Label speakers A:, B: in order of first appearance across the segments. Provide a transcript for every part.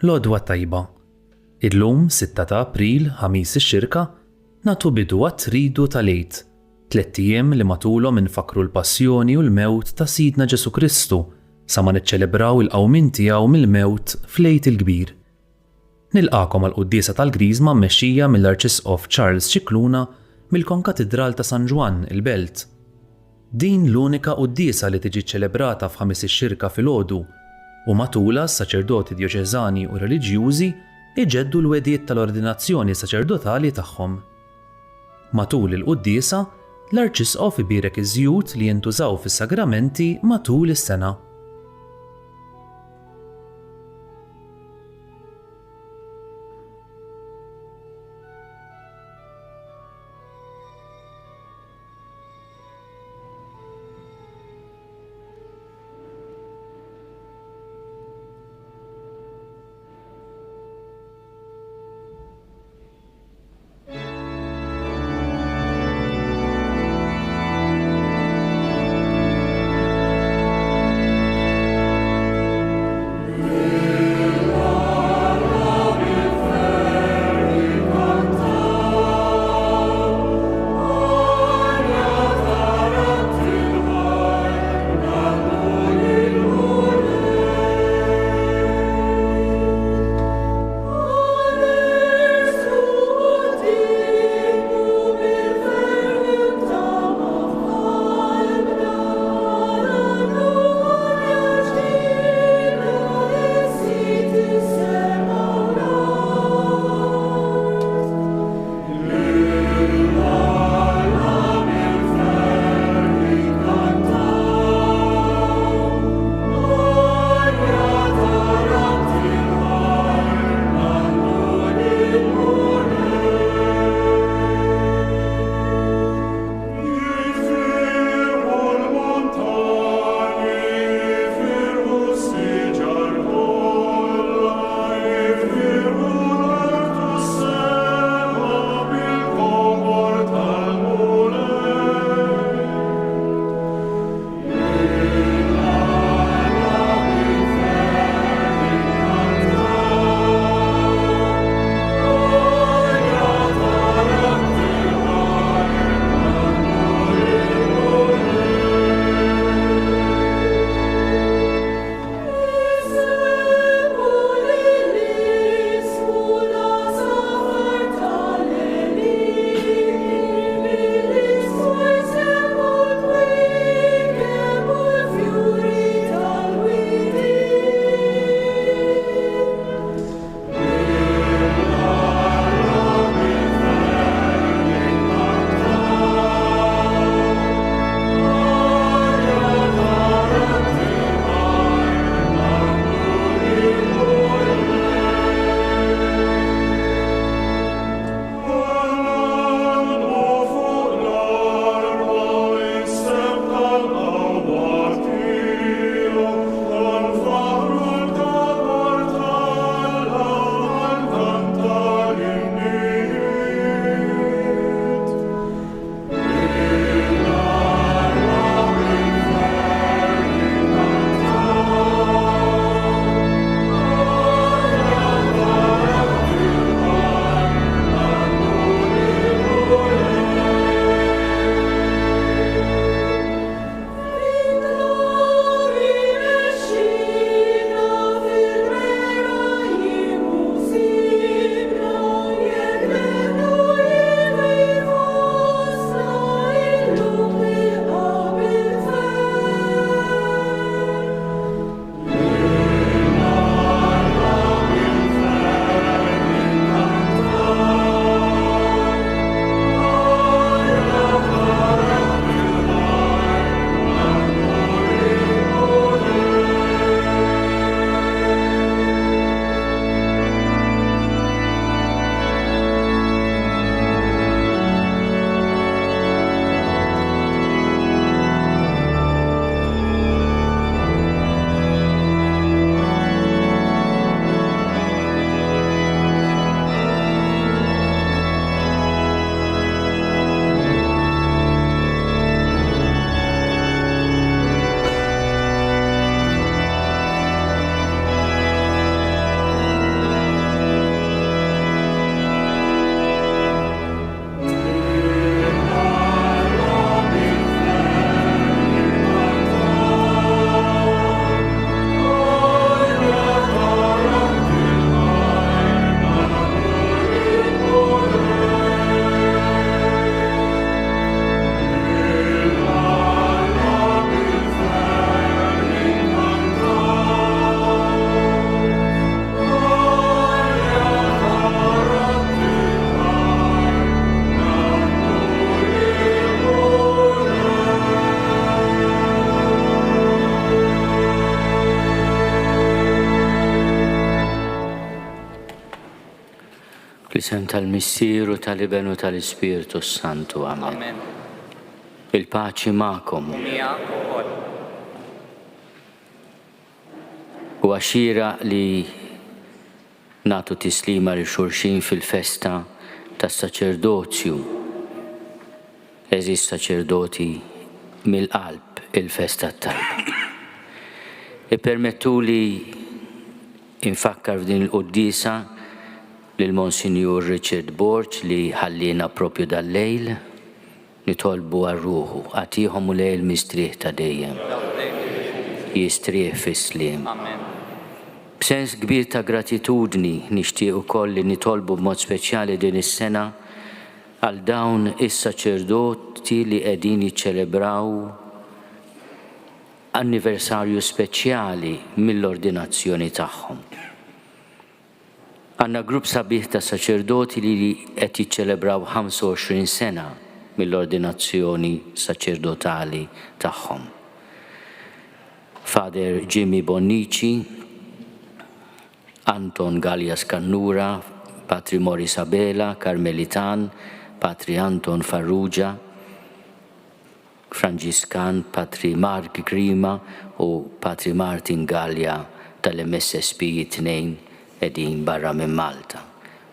A: L-Odwa tajba. Illum 6 ta' April ħamis ix-xirka nagħtu bidu għat-tridu tal-Għid, 3 ijiem li matulhom infakru l-passjoni u l-mewt ta' Sidna Ġesu Kristu sa ma niċċelebraw il-qawmin tiegħu mill-mewt fl-Għid il-Kbir. Nilqakom għall-quddiesa tal-Griżma mmexxija mill-Arċisqof Charles Cicluna mill-Konkatedral ta' San Ġwan il-Belt. Din l-unika quddiesa li tiġi ċċelebrata f'ħamis ix-xirka filgħodu u matula s-saċerdoti djoċeżani u reliġjużi iġeddu l-wedijiet tal-ordinazzjoni saċerdotali tagħhom. Matul il-quddiesa, l-Arċisqof ibierek iż-żjud li jintużaw fis-sagramenti matul is-sena.
B: Bisem tal-Missieru tal-Ibenu tal-Ispiritu Santu. Amen. Il-paċi ma'kom. U għaxira li natu tislima li xurxin fil-festa tas-saċerdozju. Eżis saċerdoti mill-qalb il-festa tal-qalb. Permettu li infakkar f'din il-qoddisa lil Monsinjur Richard Borch li ħallina propju dal-lejl nitolbu għal-ruħu għatiħom u lejl mistrieħ ta' dejjem. Jistrieħ fis-slim. B'sens kbir ta' gratitudni nixtieq ukoll li nitolbu b'mod speċjali din is-sena għal dawn is-saċerdoti li qegħdin jiċċelebraw anniversarju speċjali mill-ordinazzjoni tagħhom. Għandna grupp sabiħ ta' saċerdoti li qed jiċċelebraw 25 sena mill-ordinazzjoni saċerdotali tagħhom. Father Jimmy Bonnici, Anton Gallias Cannura, Patri Moris Abela, Karmelitan, Patri Anton Farrugia, Franġiskan, Patri Mark Grima u Patri Martin Gallia tal-MSSP it-tnejn edin barra minn Malta.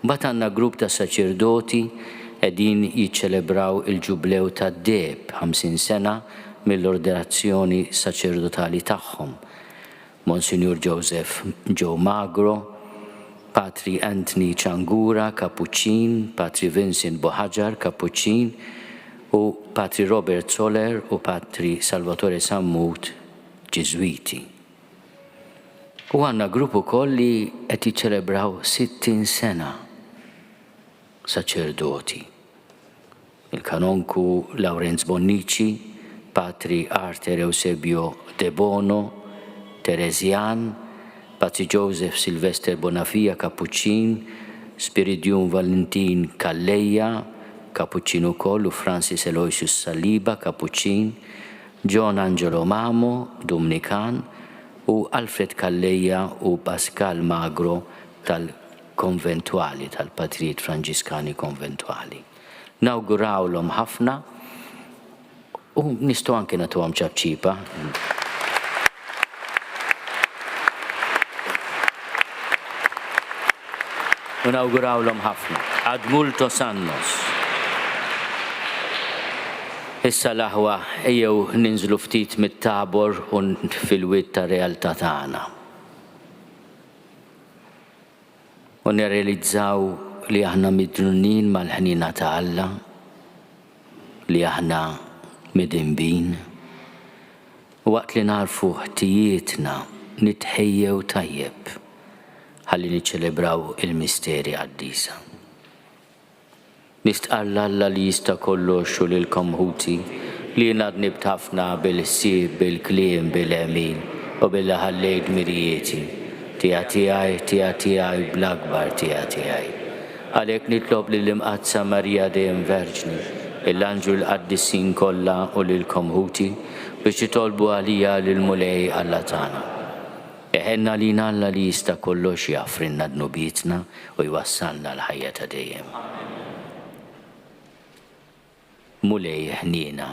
B: Mbagħad għandna grupp ta' saċerdoti edin jiċċelebraw il-ġublew ta' Deb 50 sena mill-ordinazzjoni saċerdotali tagħhom. Monsignor Joseph Joe Magro, Patri Anthony Ciangura, Kapuċin, Patri Vincent Bohaġar, Kapuċin, u Patri Robert Soler u Patri Salvatore Sammut, Ġiżwiti. U għanna gruppu kolli qed jiċċelebraw 60 sena saċerdoti. Il-kanonku Lawrenz Bonnici, Patri Arter Eusebio De Bono, Teresian, Patri Joseph Silvester Bonafia Kapuċin, Spiridium Valentin Kalleja, Kapuċin ukoll u Francis Eloysius Saliba, Kapuċin, John Angelo Mamo, Dominikan, u Alfred Kalleja u Pascal Magro tal-konventuali, tal-Patrijiet Franġiskani konventuali. Nawgurawlhom ħafna u nistgħu anke nagħtuhom ċabċipa. U nawgurawlhom ħafna. Ad multos annos. Issa l-aħwa ejjew ninżlu ftit mit-tabor u fil-witt ta' realtà tagħna. U nirrealizzaw li aħna midrunin mal-ħnina ta' Alla, li aħna midinbin. Waqt li narfu ħtijietna nitħejjew tajjeb ħalli niċċelebraw il-misteri qaddisa. Nistqalla Alla li jista' kollox u lilkom ħuti li nadni b'tafna bil-ssib, bil-kliem, bil-emin u billi ħallejt mirijieti tiegħi bl-akbar tiegħi. Għalhekk nitlob lill-imqazza Marija dejjem Verġni, l-anġlu l-qaddissin kollha u lilkom ħuti biex jitolbu għalija lill-mulej Alla tagħna. Eħenna lina Alla li jista' kollox jafrinna dnubietna u jwassalna l-ħajja ta' dejjem. Mulej ħnina.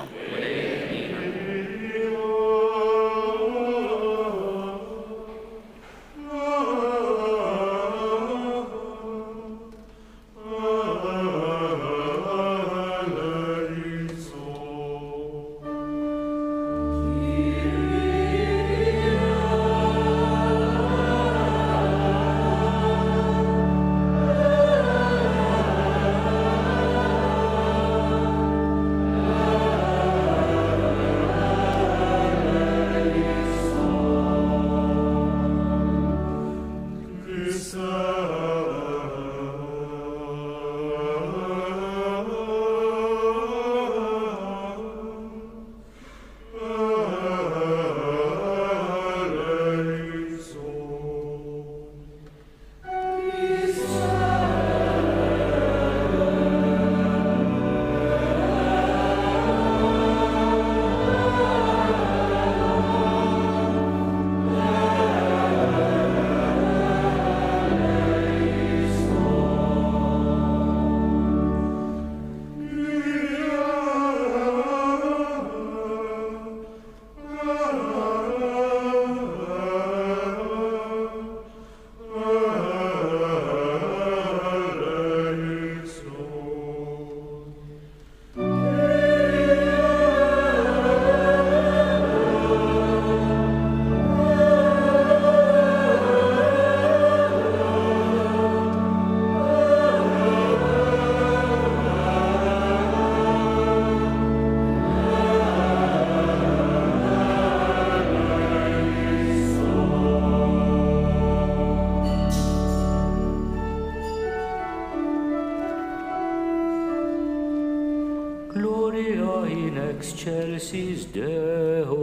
B: excelsis Deo.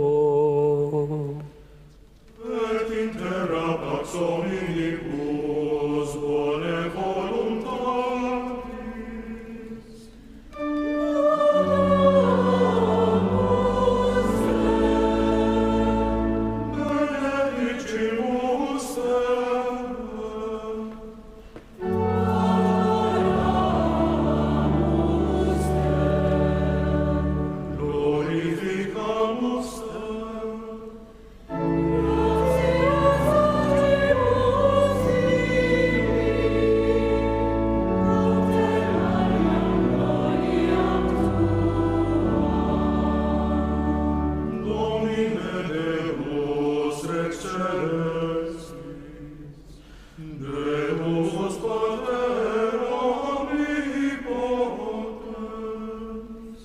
C: Et intera pax omnibus bone voluntatis. Benedicimus te. Glorificamus te. Domine Deus Rex Celestis, Deus Pater omnipotens,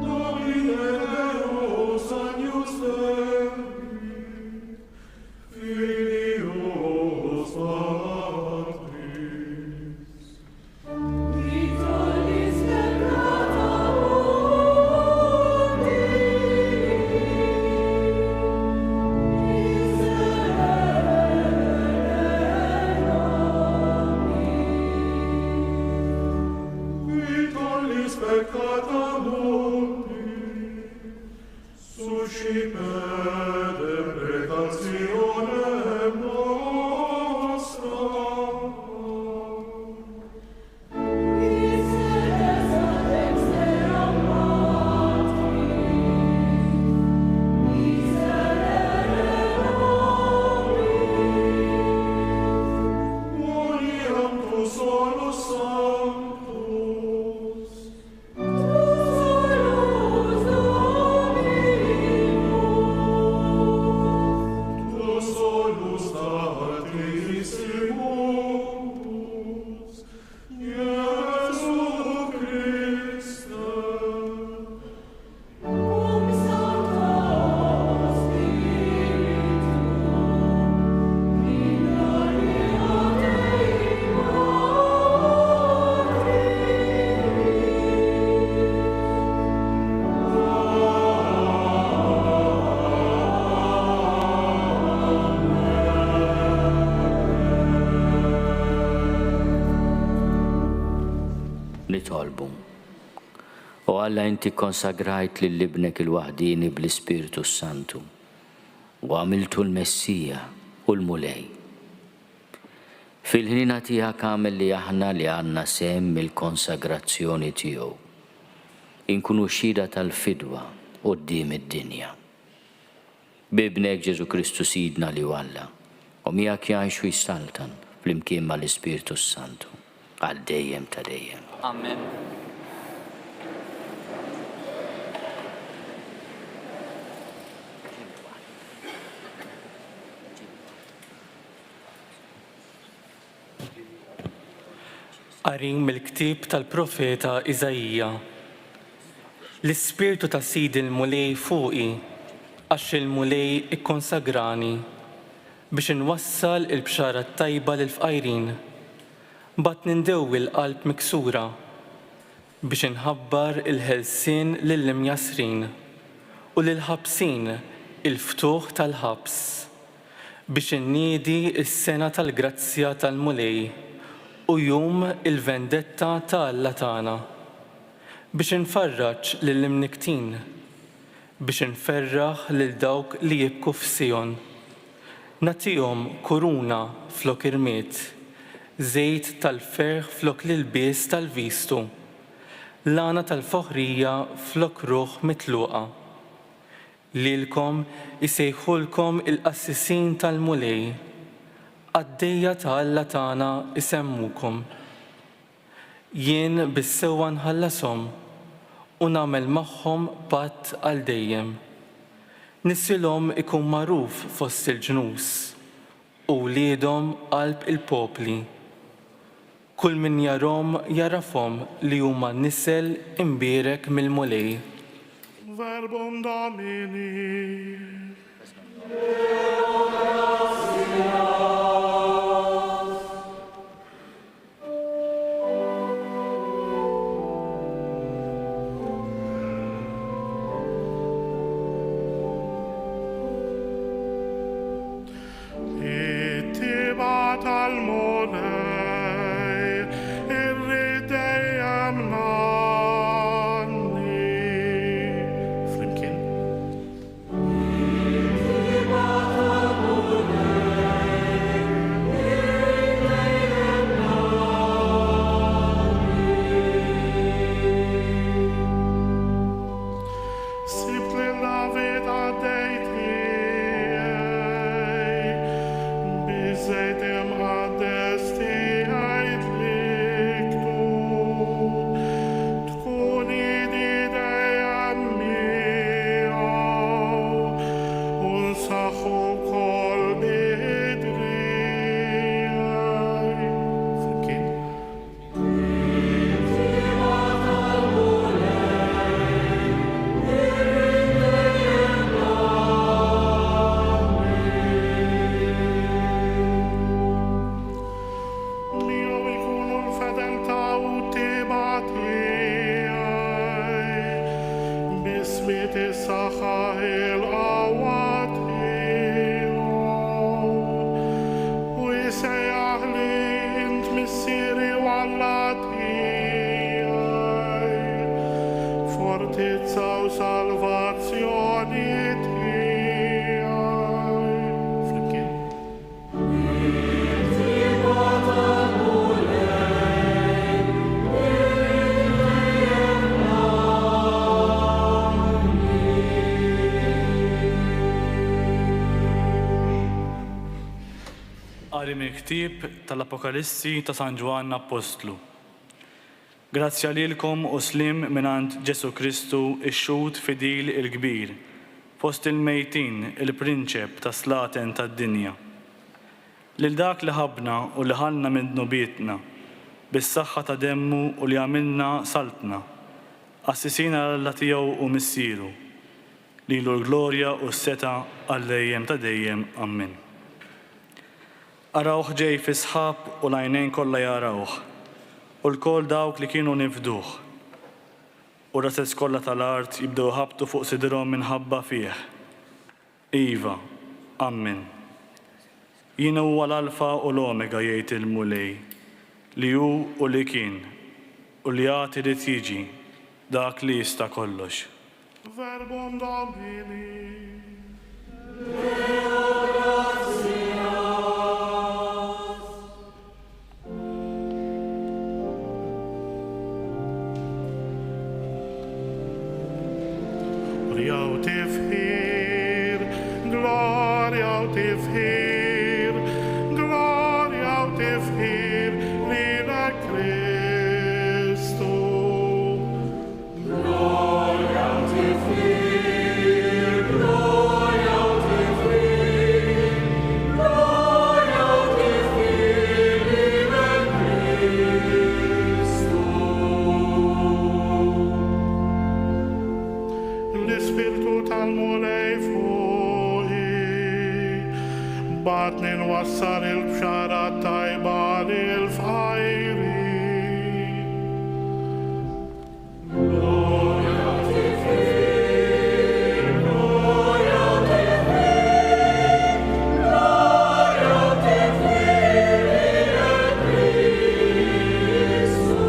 C: Domine Deus agnus Dei, Filius Patris. Vitalis peccata mundi, suscipe deprecationem nostra. Moriam tu solus sanctus, tu solus Altissimus, Iesu Christe.
B: Nitolbu. U Alla inti konsagrajt lill-ibnek il-waħdini bl-Ispiritu Santu u għamiltu l-Messija u l-Mulej. Fil-ħnina tiegħek għamel li aħna li għandna sehem mill-konsagrazzjoni tiegħu inkunu xhieda tal-fidwa quddiem id-dinja. Bibnek Ġesu Kristu Sidna li Alla u miegħek jgħix u jsaltan flimkien mal-Ispiritu Santu għal dejjem ta' dejjem.
D: Amen. Qarin mill-ktieb tal-profeta Iżajija. L-Ispirtu ta' Sidi l-Mulej fuqi għax il-Mulej ikkonsagrani biex inwassal il-bxara tajba lill-fqajrin, bat nindewwi l-qalb miksura biex inħabbar il-ħelsien lill-imjasrin u lill-ħabsin il-ftuħ tal-ħabs biex inniedi is-sena tal-grazzja tal-Mulej u jum il-vendetta tal-Alla tagħna biex infarraġ lill-imniktin biex inferraħ lil dawk li jibku f'Sion, nagħtihom kuruna flok irmiet, żejt tal-ferħ flok l-ilbies tal-vistu, lana tal-foħrija flok ruħ mitluqa. Lilkom isejħulkom il-qassisin tal-Mulej, għaddejja tal-Alla tagħna isemmukom. Jien bis-sewwa nħallasom u nagħmel magħhom patt għal dejjem. Nisilhom ikun magħruf fost il-ġnus u wliedhom qalb il-popli. Kull min jarhom jarafhom li huma nisel imbierek mill-Mulej.
C: Verbum Domini. Ittibat al-mulej, irridejjem nanni. Flimkien. Sibt li David għaddejtijaj, biżejt imħaddes tijaj tliktu, tkun idi dejjem miegħu, u nsaħħu wkoll bidrijaj. Flimkien. Miegħu jkunu l-fedeltà u t-tieba tiegħi, bismiet is-saħħa il-qawwa tiegħu, u jsejjaħli int missieri u Alla tiegħi, fortizza u salvazzjoni tiegħi. Flimkien.
E: Qari miktib tal-Apokalissi ta' San Ġwanna Apostlu. Grazzja lilkom u slim minant Ġesu Kristu ix-xut fidil il-kbir, fost il-mejtin il-prinċep ta' slaten tad-dinja. Lil dak li ħabna u li ħalna minn nubietna, bis-saħħa ta' demmu u li għamilna saltna, assisina l-Alla tiegħu u missieru, lilu l-glorja u s-seta għal-dejjem ta' dejjem. Amen. Arawh ġej fi sħab u l-għajnejn kollha jarawh, u l-koll dawk li kienu nifduh. U rasets kollha tal-art jibdew ħabtu fuq sidrhom minħabba fih. Iva, Amen. Jien huwa l-Alfa u l-Omega jgħid il-mulej, li hu u li kien, u li għati li tiġi, dak li jista' kollox.
C: Verbum Domini. Gloria u tifħir, gloria u tifħir, gloria u tifħir, lila Kristu. Gloria u tifħir, gloria u tifħir, gloria u tifħir, lila Kristu. L-ispirtu tal-mulej fuqi, batni nwassar il-bxara tajba lil-fajri. Gloria tifħir, gloria tifħir, gloria tifħir, lila Kristu.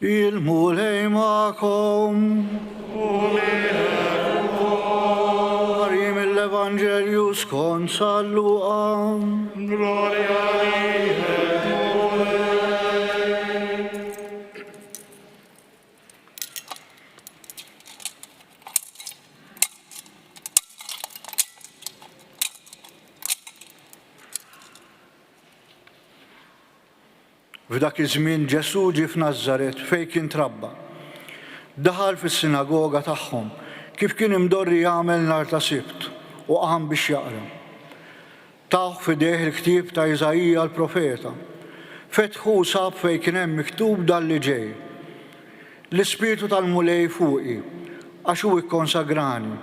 F: Il-mulej ma'kom. Qari mill-Evanġelju skont San Luqa.
C: Gloria lilek, mulej.
F: F'dak iż-żmien Ġesu ġie f'Nażaret fejn kien trabba. Daħal fis-sinagoga tagħhom kif kien imdorri jagħmel nhar ta' Sibt u qam biex jaqra. Tagħ f'idejh il-ktieb ta' Iżajija l-profeta. Fetħu sab fejn kien hemm miktub dan li ġej. L-Ispirtu tal-Mulej fuqi għax hu ikkonsagrani.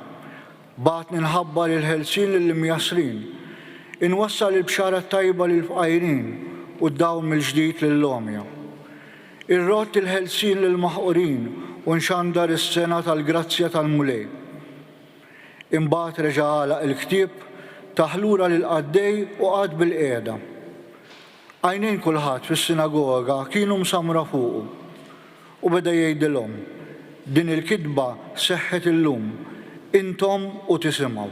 F: Bagħatni nħabbar il-ħelsien lill-imjasrin. Inwassal il-bxara tajba lill-fqajrin u d-dawn mill-ġdid lill-lomja. Irrott il-ħelsien lill-maħqurin u nxandar is-sena tal-grazzja tal-Mulej. Imbagħad reġa' għalaq il-ktieb taħlura lill-qaddej u qgħad bil-qiegħda. Għajnejn kulħadd fis-sinagoga kienu msamra fuqu u beda jgħidilhom din il-kitba seħħet illum intom u tisimgħu.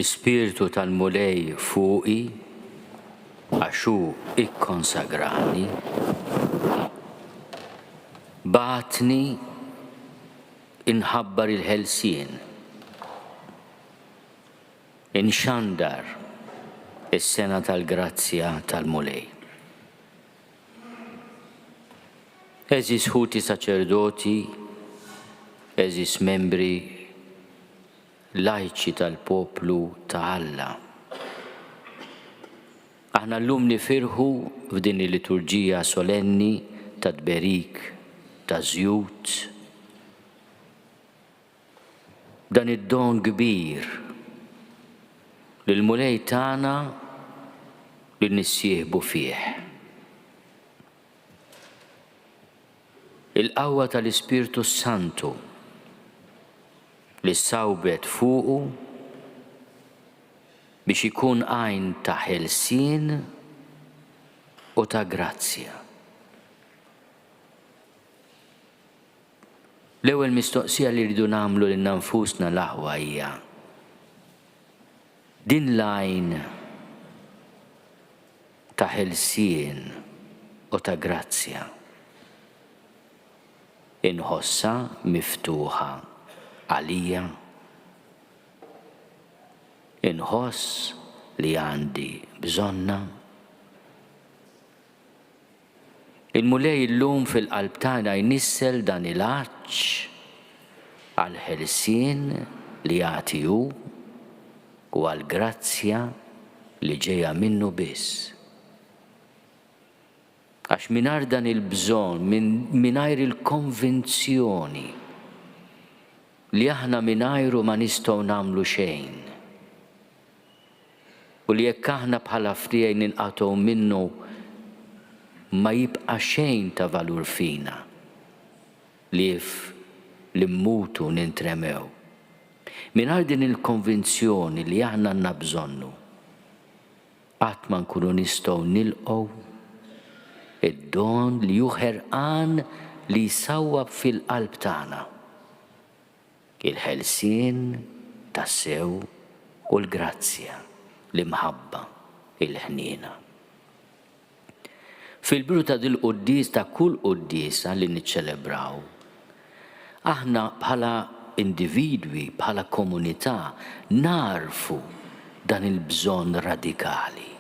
B: L-Ispirtu tal-Mulej fuqi għax hu ikkonsagrani. Bagħatni inħabbar il-ħelsien. Inxandar is-sena tal-grazzja tal-Mulej. Eżis ħuti saċerdoti, eżis membri lajċi tal-poplu ta' Alla. Aħna llum nifirħu f'din il-liturġija solenni ta' tberik ta' żjud. Dan id-don kbir lill-Mulej tagħna li nissieħbu fih. Il-qawwa tal-Ispirtu Santu li sawbet fuqu biex ikun għajn ta' ħelsien u ta' grazzja. L-ewwel mistoqsija li rridu nagħmlu lil nfusna l-aħwa hija din l-għajn ta' ħelsien u ta' grazzja inħossa miftuħa għalija, inħoss li għandi bżonna. Il-Mulej illum fil-qalb tagħna jnissel dan il-għaġġ għall-ħelsien li jagħti hu u għall-grazzja li ġejja minnu biss. Għax mingħajr dan il-bżonn, mingħajr il-konvinzjoni li aħna mingħajru ma nistgħu nagħmlu xejn. U li jekk aħna bħala frien ninqatgħu minnu ma jibqa' xejn ta' valur fina li mmutu nintremew. Mingħajr din il-konvinzjoni li aħna għandna bżonnu qatt ma nkunu nistgħu nilqgħu id-don li hu ħerqan li jsawwab fil-qalb tagħna. Il-ħelsien tas-sew u l-grazzja li mħabba il-ħniena. Fil-biru ta' dil-qudies ta' kull qudiesa li niċċelebraw, aħna bħala individwi, bħala komunità narfu dan il-bżonn radikali.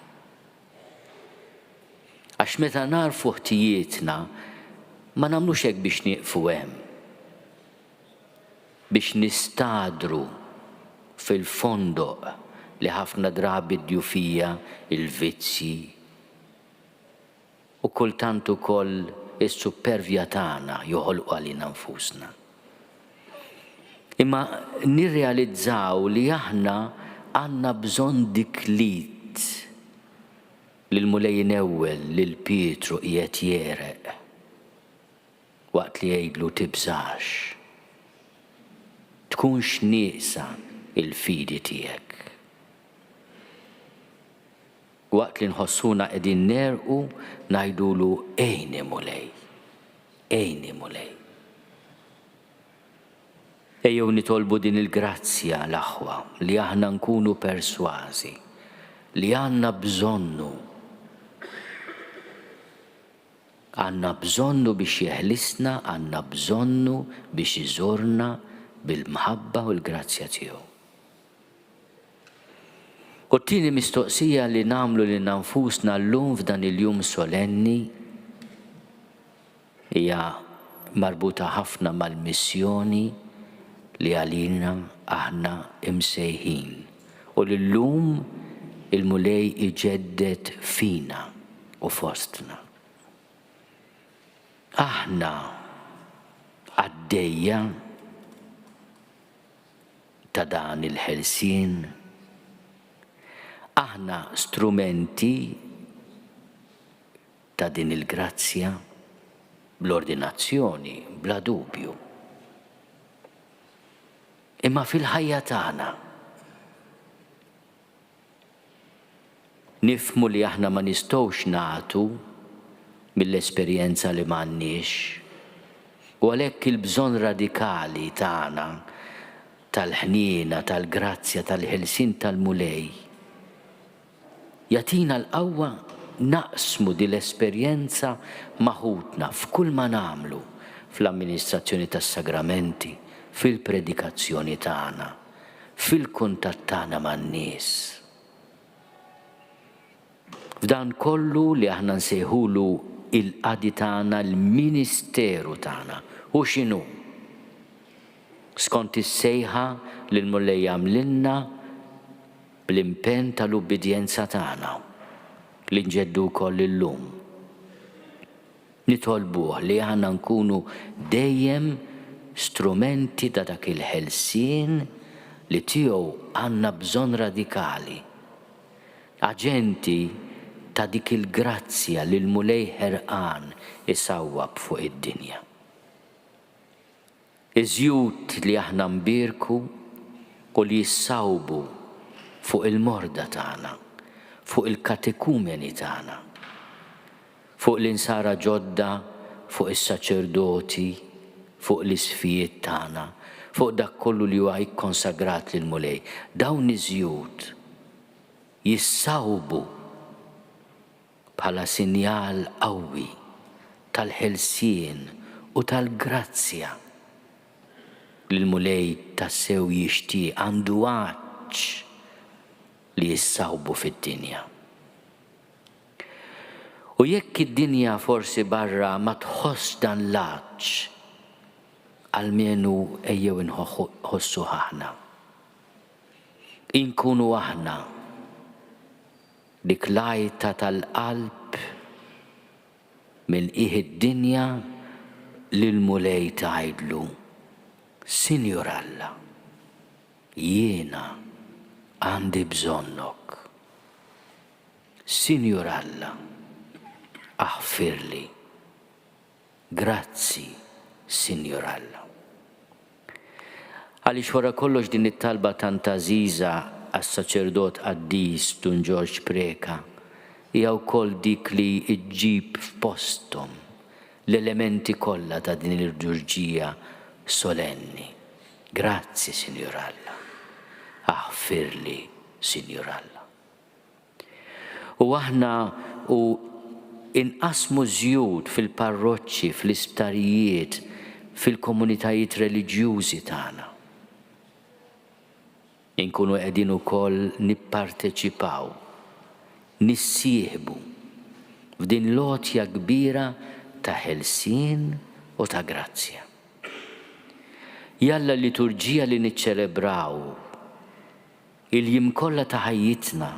B: Għax meta narfu ħtijietna ma nagħmlux hekk biex nieqfu hemm, biex nistadru fil-fondoq li ħafna drabi d-djufija, il-vizzi u kultant ukoll is-supervja tagħna joħolqu għalina nfusna. Imma nirrealizzaw li aħna għandna bżonn dik lit lil mulejn ewwel lil Pietru qiegħed jereq waqt li jgħidlu tibżax. Tkunx nieqsa il-fidi tiegħek. Waqt li nħossuna qegħdin nerqu ngħidulu ejni mulej, ejni mulej. Ejjew nitolbu din il-grazzja l-aħwa li aħna nkunu persważi li għandna bżonnu. Għandna bżonnu biex jeħlisna, għandna bżonnu biex iżurna bil-mħabba u l-grazzja tiegħu. U t-tieni mistoqsija li nagħmlu lil nfusna llum f'dan il-jum solenni hija marbuta ħafna mal-missjoni li għalina aħna imsejħin u li llum il-mulej iġeddet fina u fostna. Aħna għaddejja ta' dan il-ħelsien, aħna strumenti ta' din il-grazzja bl-ordinazzjoni, bla dubju. Imma fil-ħajja tagħna nifhmu li aħna ma nistgħux nagħtu mill-esperjenza li m'għandniex u għalhekk il-bżonn radikali tagħna tal-ħniena, tal-grazzja, tal-ħelsien tal-mulej jatina l-qawwa naqsmu din l-esperjenza maħutna f'kull ma nagħmlu fl-amministrazzjoni tas-sagramenti, fil-predikazzjoni tagħna, fil-kuntatt tagħna man-nies. F'dan kollu li aħna nsejħulu il-qadi tagħna, l-ministeru tagħna, u x'inhu? Skont is-sejħa li l-mulej jagħmlilna bl-impenn tal-ubbidjenza tagħna li nġeddu wkoll illum. Nitolbuh li aħna nkunu dejjem strumenti ta' dak il-ħelsien li tiegħu għandna bżonn radikali. Aġenti ta' dik il-grazzja li l-mulej ħerqan isawwab fuq id-dinja. Iżjud li aħna mbirku u li jissawbu fuq il-morda tagħna, fuq il-katekumeni tagħna, fuq l-insara ġodda, fuq is-saċerdoti, fuq l-isfijiet tagħna, fuq dak kollu li huwa ikkonsagrat lil mulej. Dawn iżjud jissawbu bħala sinjal qawwi tal-ħelsien u tal-grazzja li l-mulej tassew jixtieq għandu għaġġ li jissawbu fid-dinja. U jekk id-dinja forsi barra ma tħoss dan l-għaġġ, almenu ejjew inħossu aħna. Inkunu aħna dik lajta tal-qalb mill-qiegħ id-dinja li l-mulej tgħidlu, Sinjur Alla, jiena għandi bżonnok. Sinjur Alla, aħfirli. Grazzi, Sinjur Alla. Għaliex wara kollox din it-talba tant għażiża għas-saċerdot Qaddis Don George Preka hija wkoll dik li ġġib f'posthom l-elementi kollha ta' din il-liturġija solenni. Grazzi, Sinjur Alla. Aħfirli, Sinjur Alla. U aħna inqasmu żjud fil-parroċċi, fl-isptarijiet, fil-komunitajiet reliġjużi tagħna. Inkunu qegħdin ukoll nipparteċipaw, nissieħbu f'din lotja kbira ta' ħelsien u ta' grazzja. Jalla l-liturġija li niċċelebraw il-jiem kollha ta' ħajjitna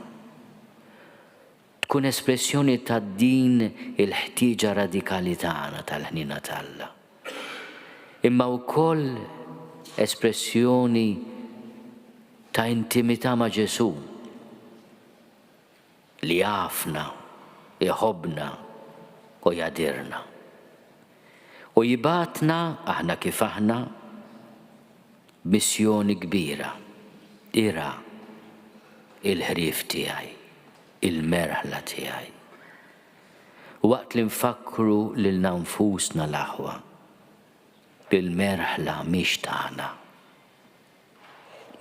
B: tkun espressjoni ta' din il-ħtieġa radikali tagħna tal-ħnina talla. Imma wkoll espressjoni ta' intimità ma' Ġesu li jafna, jħobbna u jadirna. U jibatna aħna kif aħna missjoni kbira, ira il-ħrief tiegħi, il-merħla tiegħi. Waqt li nfakru lil nfusna l-aħwa, il-merħla mhix tagħna.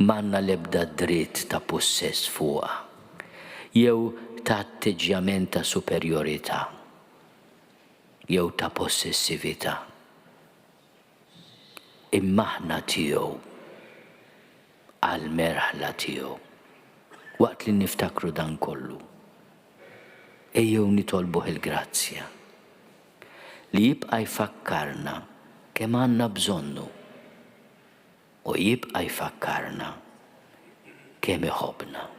B: M'għandna l-ebda dritt ta' possess fuqha, jew ta' atteġġjament ta' superjorità, jew ta' possessività. Imma aħna tiegħu għall-merħla tiegħu. Waqt li niftakru dan kollu, ejjew nitolbuh il-grazzja li jibqa' jfakkarna kemm għandna bżonnu u jibqa' jfakkarna kemm iħobbna.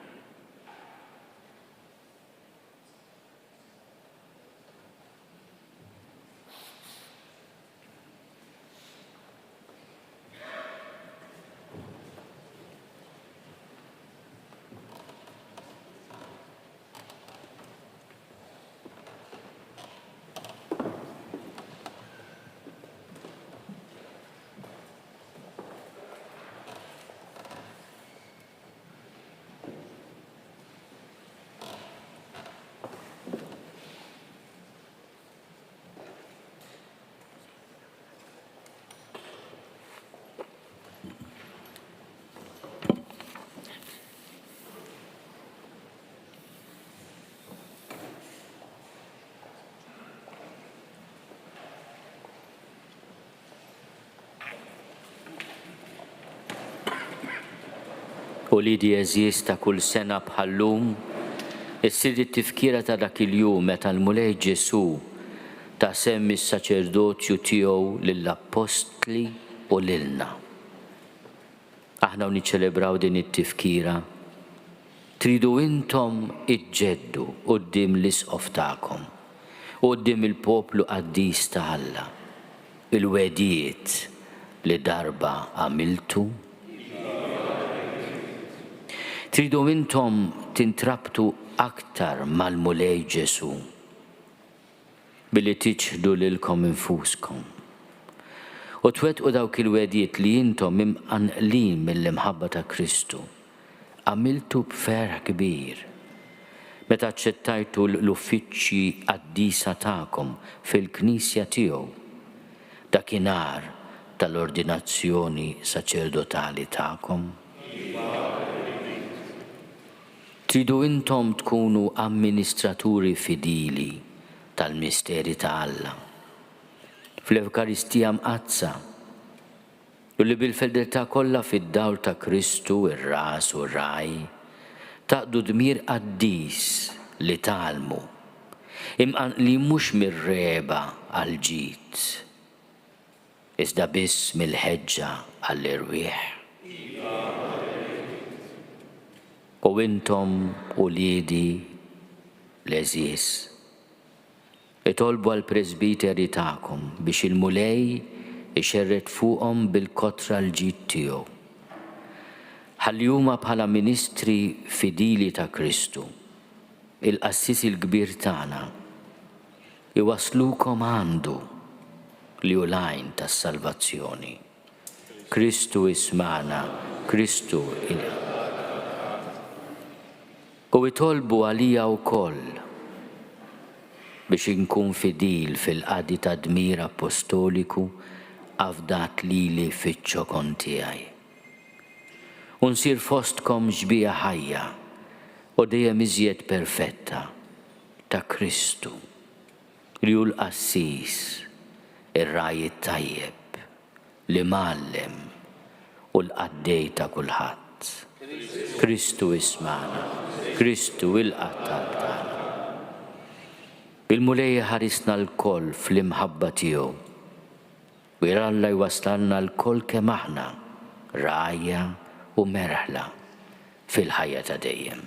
B: U li di eżis ta' kull sena bħallum, issir it-tifkira ta' dak il-jum meta l-Mulej Ġesu ta' semmi s-saċerdozju tiegħu lill-apostli u lilna. Aħna niċċelebraw din it-tifkira, tridu intom iġġeddu quddiem l-isqof tagħkom, quddiem il-poplu qaddis ta' Alla, il-wedijiet li darba għamiltu. Tridu intom tintrabtu aktar mal-Mulej Ġesu billi tiġħdu lilkom infuskom u twettqu dawk il-wedijiet li intom imqanqlin mill-imħabba ta' Kristu għamiltu b'ferħ kbir meta aċċettajtu l-uffiċċji qaddisa tagħkom fil-Knisja tiegħu dakinhar tal-ordinazzjoni saċerdotali tagħkom. Tridu intom tkunu amministraturi fidili tal-misteri ta' Alla. Fl-Evkaristija mqazza, u li bil-fedeltà kollha fid-dawl ta' Kristu ir-ras u r-raj, taqdu dmir qaddis li tgħallmu, imqanqli mhux mir-reba għall-ġid, iżda biss mill-ħeġġa għall-irwieħ. U intom u liedi l-eżies, itolbu għall-presbiteri tagħkom biex il-Mulej ixerret fuqhom bil-kotra l-ġid tiegħu. Ħalli huma bħala ministri fidili ta' Kristu, il-qassies il-kbir tagħna, iwasslukom għandu li hu l-għajn tas-salvazzjoni. Kristu ismana, Kristu u itolbu għalija wkoll biex inkun fidil fil-qadi ta' dmir apostoliku afdat lili fiċ-ċokon tiegħi. U nsir fostkom ġbija ħajja u dejjem iżjed perfetta ta' Kristu li hu l-qassis, ir-raj tajjeb li mgħallem u l-qaddej ta' kulħadd. Kristu ismana, Kristu il-qattab tagħna. Il-Mulej ħarisna l-koll fl-imħabba tiegħu u Alla jwassalna l-koll kemm aħna rajja u merħla fil-ħajja ta' dejjem.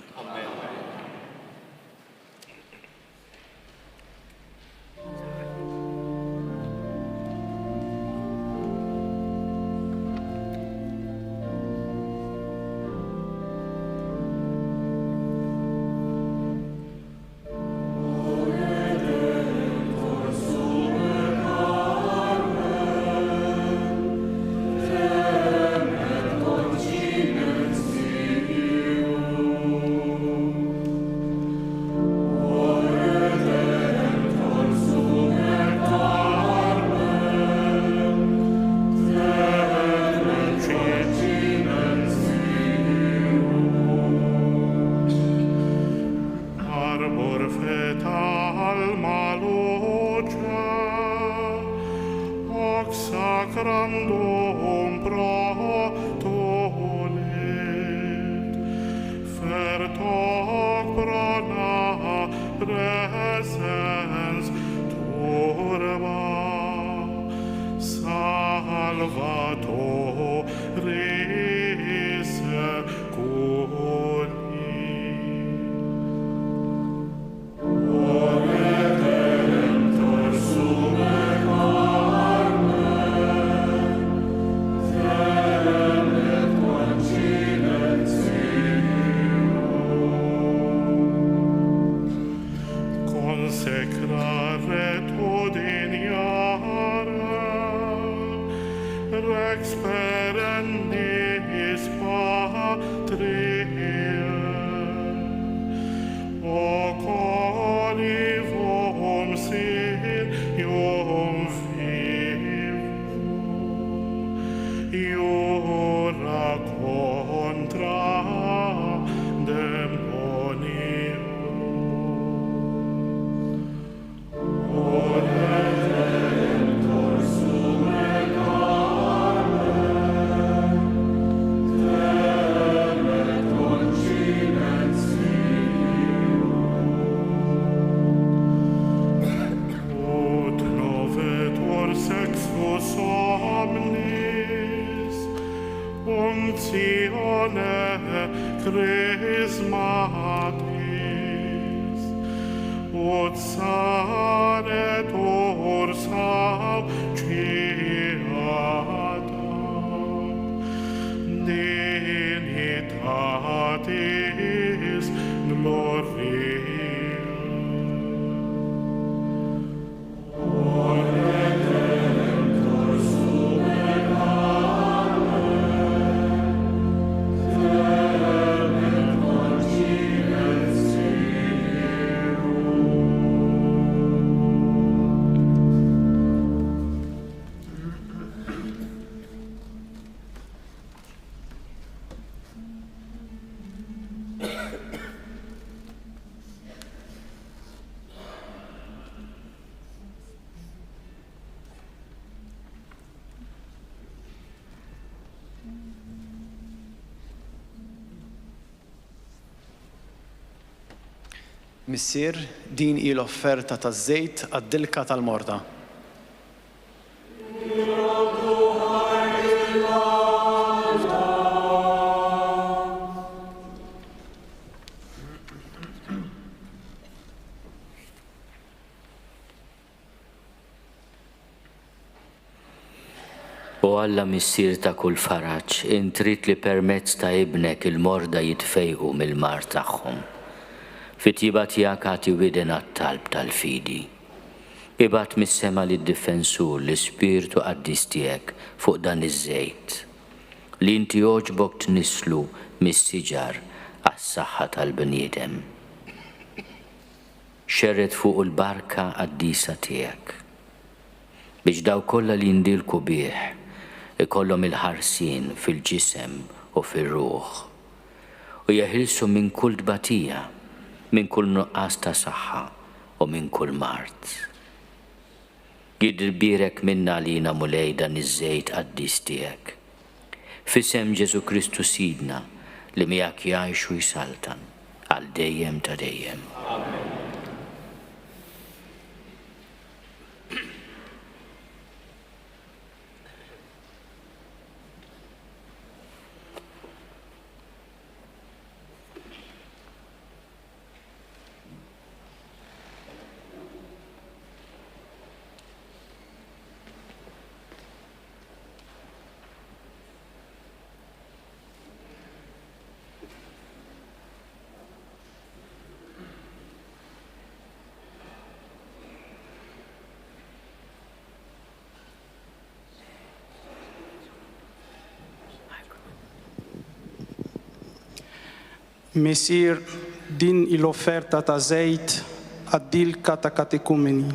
C: sacrandum protolet, fertoc prona presens turba, salvatoris seculi. Consecrare todiniara, rex perennis patria, o colivum silium vivum, iura contra demonium. Ut novetur sextus omnis, unctione chrismatis, ut sanetur sauciata, dignitatis gloria.
G: Missier, din hi l-offerta taż-żejt għad-dilka tal-morta.
B: U Alla missier ta' kull faraġġ, intrid li permezz ta' ibnek il-morda jitfejqu mill-mar tagħhom. Fit-tiba tiegħek għati widen għat-talb tal-fidi. Ibat mis-sema lid-difensur l-Ispirtu qaddis tiegħek fuq dan iż-żejt. Li inti oġbok tnislu mis-siġar għas-saħħa tal-bniedem. Xerret fuq il-barka qaddisa tiegħek. Biex daw kollha li jindilku bih ikollhom il-ħarsien fil-ġisem u fir-ruħ. U jeħilsu minn kull tbatija, minn kull nuqqas ta' saħħa u minn kull mart. Jidrbirek minna lina mulej dan iż-żejt qaddis tiegħek. Fisem Ġesu Kristu Sidna li miegħek jgħix u jsaltan għal dejjem ta' dejjem. Amen.
H: Messir, din il-offerta ta' żejt għad-dilka ta' katekumeni.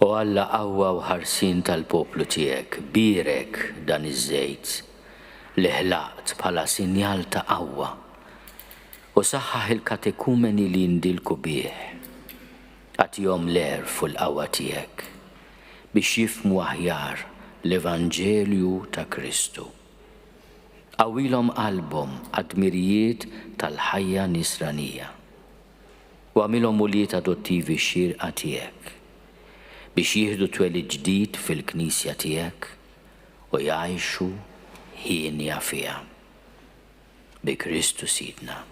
B: U Alla qawwa u ħarsin tal-poplu tiegħek, birek dan iż-żejt li ħlaqt bħala sinjal ta' qawwa u saħħaħ il-katekumeni li jindilku bih. Għatihom l-erf u l-qawwa tiegħek biex jifhmu aħjar l-Evanġelju ta' Kristu. Qawwilhom qalbhom għad-dmirijiet tal-ħajja nisranija u għamilhom uliet adottivi xierqa tiegħek biex jieħdu twelid ġdid fil-Knisja tiegħek u jgħixu ħienja fiha. Bi Kristu Sidna.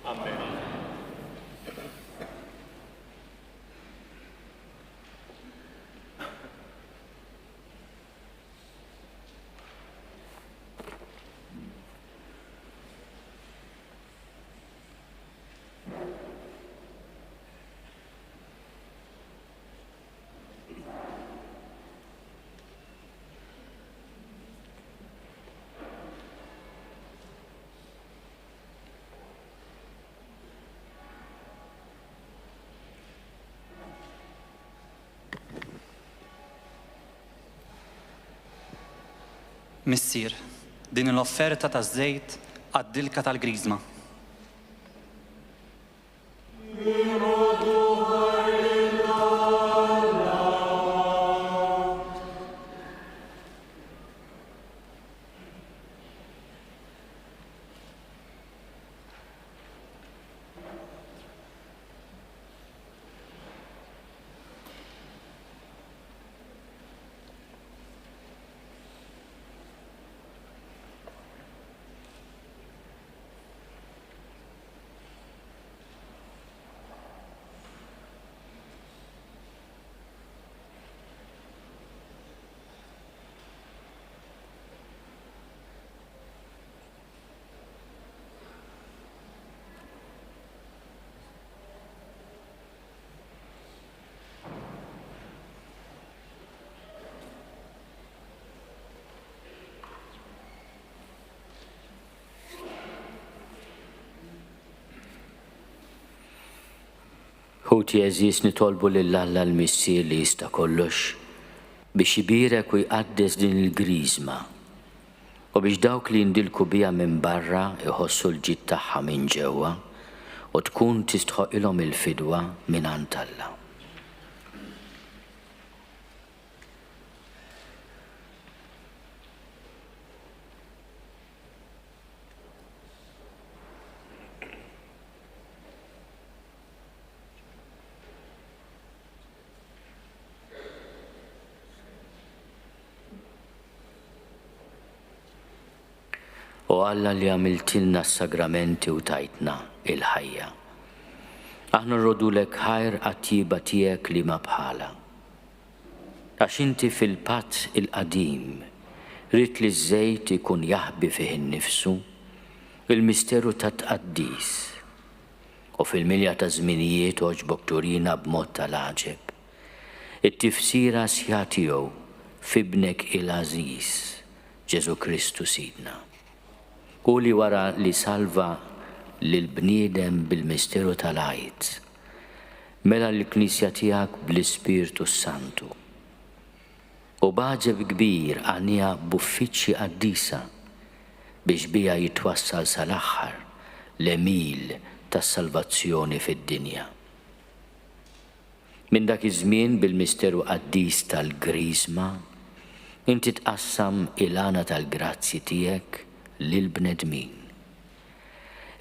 I: Missier, din l-offerta ta' żejt għad-dilka tal-Griżma. Ħuti eżis nitolbu lill-Alla l-Missier li jista' kollox biex jibirek u jqaddes din il-Griżma u biex dawk li jindilku biha minn barra iħossu l-ġid tagħha minn ġewwa u tkun tistħoqilhom il-fidwa mingħand Alla. U Alla li għamiltilna s-sagramenti u tajtna il-ħajja. Aħna rrodulek ħajr għattiba tiegħek li ma bħala. Għax inti fil-patt il-qadim rid li ż-żejt ikun jaħbi fih innifsu il-misteru ta' tqaddis u fil-milja ta' żminijiet oġbok turina b'mod tal-għaġeb it-tifsira sħiħa tiegħu f'ibnek il-għażiż Ġesu Kristu Sidna. U li wara li salva lill-bniedem bil-misteru tal-għajt, mela l-Knisja tiegħek bl-Ispirtu Santu. U b'għaġeb kbir għanija b'uffiċċji qaddisa biex bija jitwassal sal-aħħar l-emil tas-salvazzjoni fid-dinja. Minn dak iż-żmien bil-misteru qaddis tal-Griżma, inti tqassam il-għana tal-grazzi tiegħek lill-bnedmin.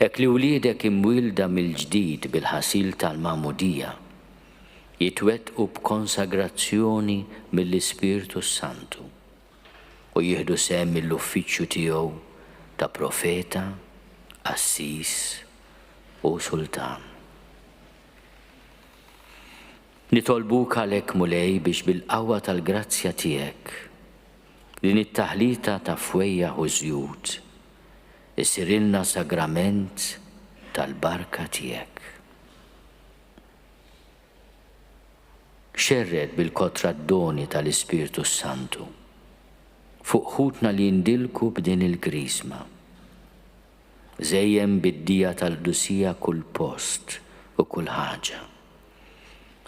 I: Hekk li wliedek imwilda mill-ġdid bil-ħasil tal-Magħmudija jitwettqu b'konsagrazzjoni mill-Ispirtu Santu u jieħdu sehem mill-uffiċċju tiegħu ta' profeta, assis u sultan. Nitolbuk għalhekk mulej biex bil-qawwa tal-grazzja tiegħek din it-taħlita ta' fwejja u żjud
B: isirilna sagrament tal-barka tiegħek. Xerred bil-kotra d-doni tal-Ispirtu Santu fuq ħutna li jindilku b'din il-grisma. Żejjem bid-dija tal-dusija kull post u kull ħaġa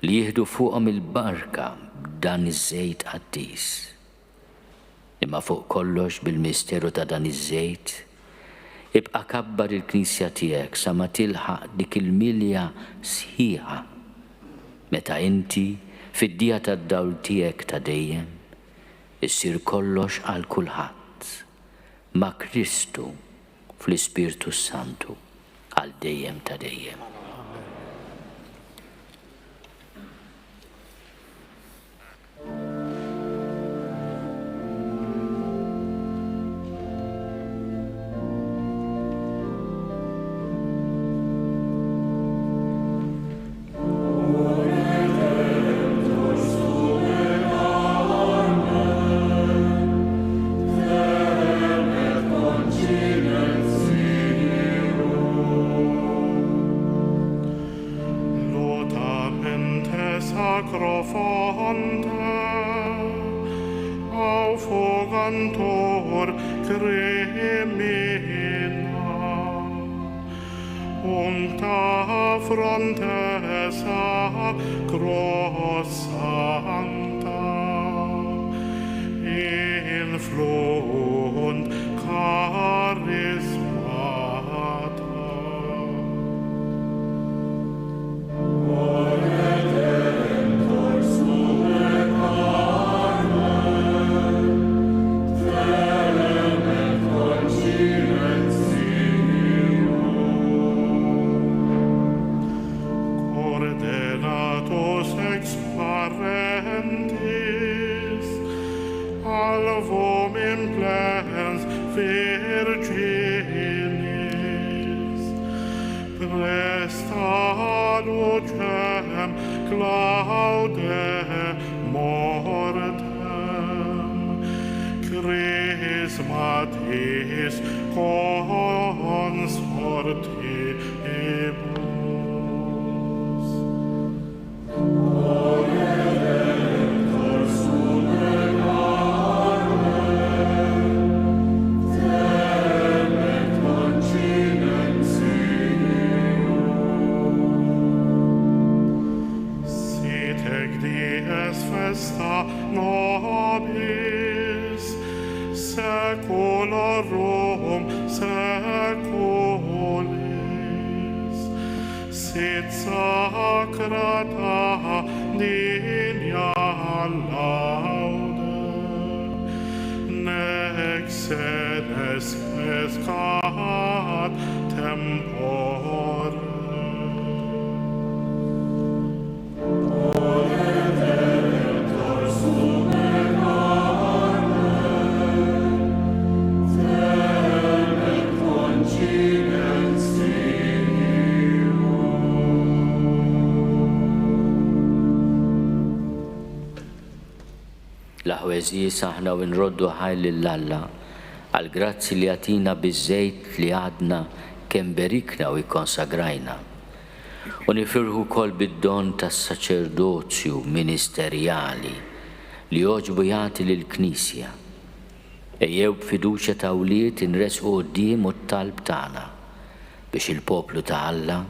B: li jieħdu fuqhom il-barka b'dan iż-żejt qaddis. Imma fuq kollox bil-misteru ta' dan iż-żejt ibqa' kabbar il-Knisja tiegħek sa ma tilħaq dik il-milja sħiħa meta inti fid-dija tad-dawl tiegħek ta' dejjem issir kollox għal kulħadd ma' Kristu fl-Ispirtu Santu għal dejjem ta' dejjem. L-ħweżijiet aħna u nroddu ħajl lill-Alla għal grazzi li għatina biż-żejt li għadna kemm berikna u jkonsagrajna. U nifirħu wkoll bid-don tas-saċerdozju ministerjali li joġbu jagħti lill-Knisja. Ejjew b'fiduċja ta' wlied inresqu quddiem t-talb tagħna biex il-poplu ta' Alla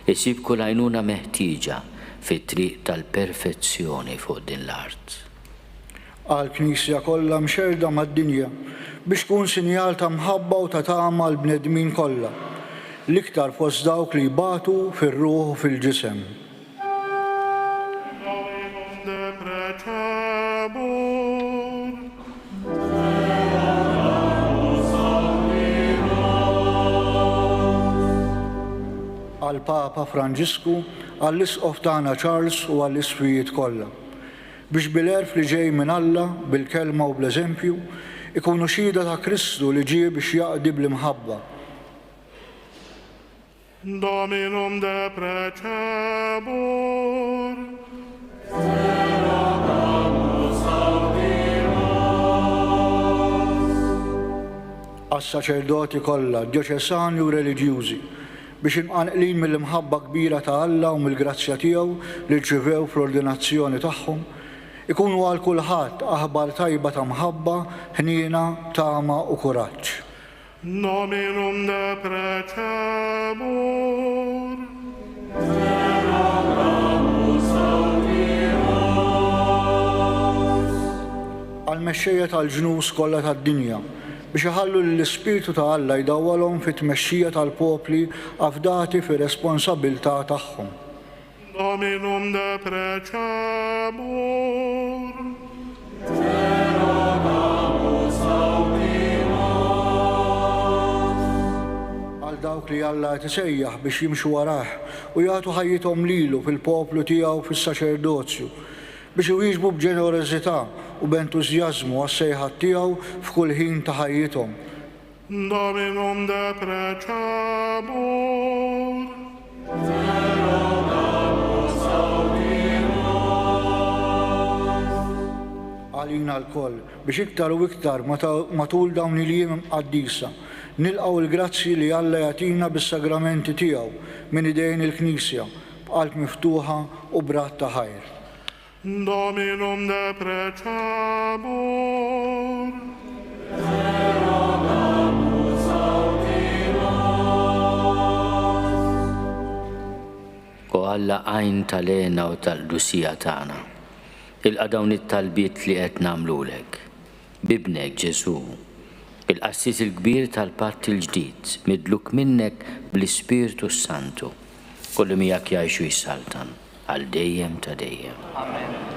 B: isib kull għajnuna meħtieġa fit-triq tal-perfezzjoni fuq din l-art.
F: Għal-Knisja kollha mxerda mad-dinja biex tkun sinjal ta' mħabba u ta' tama l-bnedmin kollha, l-iktar fost dawk li jbatu fir-ruħ u fil-ġisem. Għal-Papa Franġisku, għall-Isqof tagħna Charles u għall-Isfijiet kollha biex bil-erf li ġej minn Alla, bil-kelma u bl-eżempju, ikunu xhieda ta' Kristu li ġie biex jaqdi bl-imħabba.
C: Dominum de precebur.
F: għas-saċerdoti kollha, djoċesani u reliġjużi biex inqanqlin mill-imħabba kbira ta' Alla u mill-grazzja tiegħu li rċivew fl-ordinazzjoni tagħhom, ikunu għal kulħadd aħbar tajba ta' mħabba, ħniena, tama u kuraġġ.
C: Nominum de precemur.
F: Għal-mexxejja tal-ġnus kollha tad-dinja biex iħallu l-Ispirtu ta' Alla jdawwalhom fit-tmexxija tal-popli afdati fir-responsabbiltà tagħhom.
C: Nominum de precemur.
F: Għal dawk li Alla qed isejjaħ biex jimxu warah u jagħtu ħajjithom lilu fil-poplu tiegħu fis-saċerdozju biex iwieġbu b'ġenerożità u b'entużjażmu għas-sejħat tiegħu f'kull ħin ta' ħajjithom.
C: Dominum de precemur.
F: Għalina l-koll biex iktar u iktar matul dawn il-jiem qaddisa nilqgħu l-grazzi li Alla jagħtina bis-sagramenti tiegħu minn idejn il-Knisja b'qalb miftuħa u brat ta' ħajr.
C: Dominum de precemur.
B: U Alla għajn tal-ena u tal-dusija tagħna. Ilqa' dawn it-talbiet li qed nagħmlulek. Bibnek Ġesu, il-qassis il-kbir tal-patt il-ġdid, midluk minnek bl-Ispirtu Santu, kollu miegħek jgħixu jissaltan għal dejjem ta' dejjem. Amen.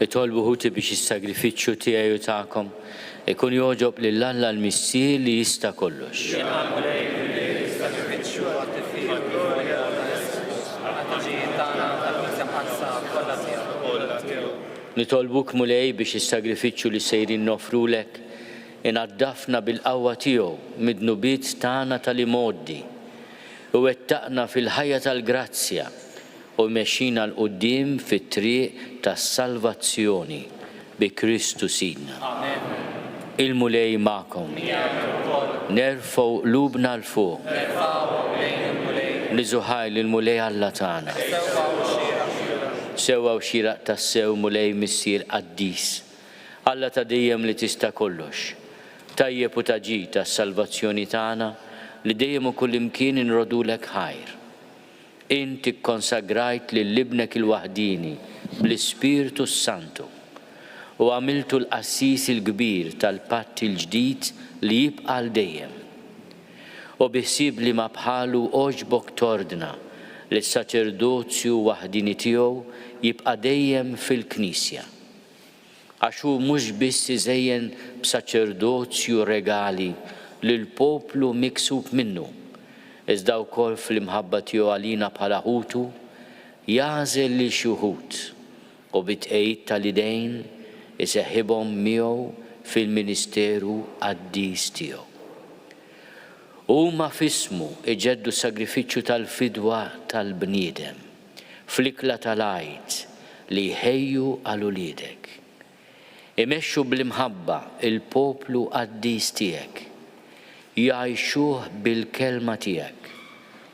B: Nitolbu ħuti biex is-sagrifiċċju tiegħi u tagħkom ikun jogħġob lill-Alla l-Missier li jista' kollox. Nitolbuk mulej biex is-sagrifiċċju li sejrin nofrulek inaddafna bil-qawwa tiegħu mid-nubiet tagħna tal-imoddi u wettaqna fil-ħajja tal-grazzja u mexxina l-qudiem fit-triq tas-salvazzjoni bi Kristu Sidna. Il-mulej magħkom. Nerfgħu qlubna l fuq. Niżuħaj lill-mulej Alla tagħna. Sewwa u xieraq tas-sew mulej missier qaddis. Alla ta' dejjem li tista' kollox. Tajjeb u taġi tas-salvazzjoni tagħna li dejjem u kullimkien inrodulek ħajr. Inti kkonsagrajt lil-ibnek il-waħdini bl-Ispiritu Santu u għamiltu l-qassis il-kbir tal-patt il-ġdid li jibqa' l dejjem. U biħsieb li ma bħalu oġbok tordna li s-saċerdozju waħdini tiegħu jibqa' dejjem fil-Knisja. Għax hu mhux biss iżejjen b'saċerdozju regali lil poplu miksub minnu, iżda wkoll fl-imħabba tiegħu għalina bħala ħutu jażel lil xi wħud u bit-tqejjid tal-idejn iseħħibhom miegħu fil-ministeru qaddis tiegħu. Huma f'ismu iġeddu sagrifiċċju tal-fidwa tal-bniedem fl-ikla tal-għajt li jħejju għal uliedek. Imexxu bl-imħabba il-poplu qaddis tiegħek, jgħixuh bil-kelma tiegħek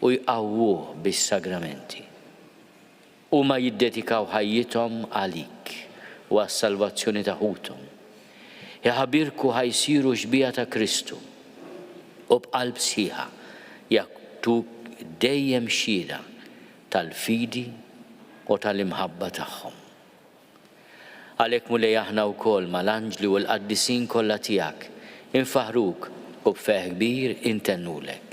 B: u jqawwuh bis-sagramenti. Huma jiddedikaw ħajjithom għalik u għas-salvazzjoni ta' ħuthom. Jaħabirku ħajsiru xbija ta' Kristu u b'qalb sħiħa jagħtuk dejjem xhieda tal-fidi u tal-imħabba tagħhom. Għalhekk mulej aħna wkoll mal-anġli u l-qaddisin kollha tiegħek infaħruk u b'feħ kbir intennulek.